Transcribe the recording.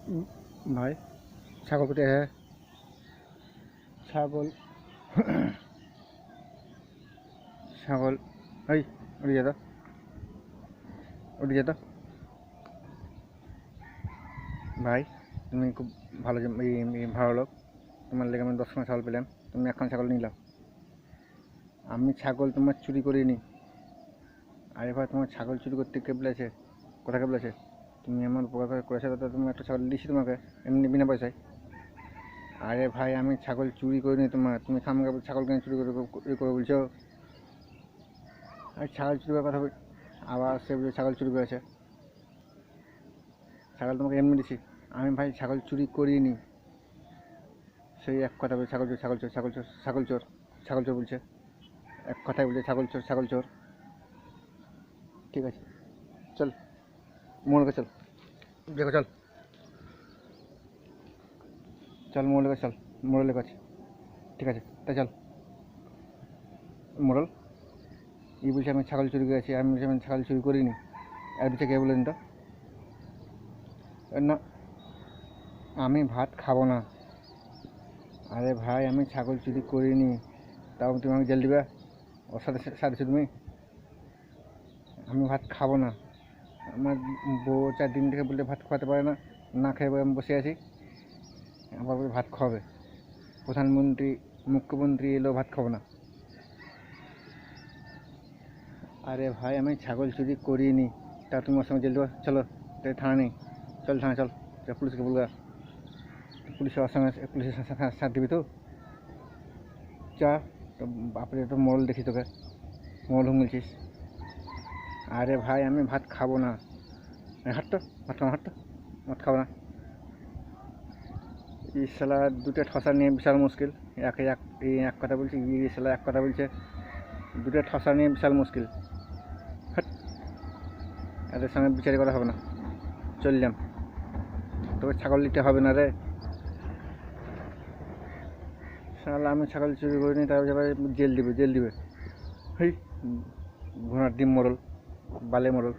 भाई ছাগল কোথায় है ছাগল ছাগল এই উড়ে যা তো উড়ে যা তো ভাই তুমি খুব ভালো ভালো লোক তোমার লেগে আমি 10খানা ছাগল পেলাম তুমি একখানা ছাগল নিলাম আমি ছাগল তোমার চুরি করিনি আরে ভাই তোমার ছাগল চুরি করতে কে বলেছে কোথা কে বলেছে তুমি আমার উপকার করেছো তো তুমি একটা ছাগল দিয়েছি তোমাকে এমনি বিনা পয়সায় আরে ভাই আমি ছাগল চুরি করিনি তোমার তুমি খামখা ছাগল কেন চুরি করে বলছো আর ছাগল চুরি করার কথা আবার সে বলছে ছাগল চুরি করেছে ছাগল তোমাকে এমনি দিছি আমি ভাই ছাগল চুরি করিনি সেই এক কথা বলে ছাগল চোর ছাগল চোর ছাগল চোর ছাগল চোর ছাগল চোর বলছে এক কথাই বলছে ছাগল চোর ছাগল চোর ঠিক আছে চল মোড়কে চল দেখো চল চল মোড়লে চল মোড়লে কাছে ঠিক আছে তাই চল মোড়ল ই বলছে আমি ছাগল চুরি করেছি আমি বলছি আমি ছাগল চুরি করিনি আর বলছে কে বলেন তো না আমি ভাত খাবো না আরে ভাই আমি ছাগল চুরি করিনি তাও তুমি আমাকে জেল দিবে ওর সাথে সাথে তুমি আমি ভাত খাবো না আমার বউ 4 দিন থেকে বলতে ভাত খাওয়াতে পারে না না খেয়ে আমি বসে আছি আবার ভাত খাওয়াবে প্রধানমন্ত্রী মুখ্যমন্ত্রী এলেও ভাত খাবো না আরে ভাই আমি ছাগল চুরি করিনি তা তুমি ওর সঙ্গে জেল দেবো চলো থানা নেই চল থানা চল পুলিশকে বলবা পুলিশের সঙ্গে পুলিশের সাথ দিবি তো চা তো বাপরে তো মল দেখি তোকে মল হুঙ্গলছিস আরে ভাই আমি ভাত খাবো না হাঁটতো ভাত খাবো হাঁটতো ভাত খাবো না এই শালা দুটো ঠসা নিয়ে বিশাল মুশকিল এক কথা বলছি এই শালা এক কথা বলছে দুটো ঠসা নিয়ে বিশাল মুশকিল হাট এদের সঙ্গে বিচারি করা হবে না চললাম তোকে ছাগল নিতে হবে না রে শালা আমি ছাগল চুরি করিনি তারপরে জেল দিবে হেই ঘোড়ার ডিম মোড়ল বালে মোড়ল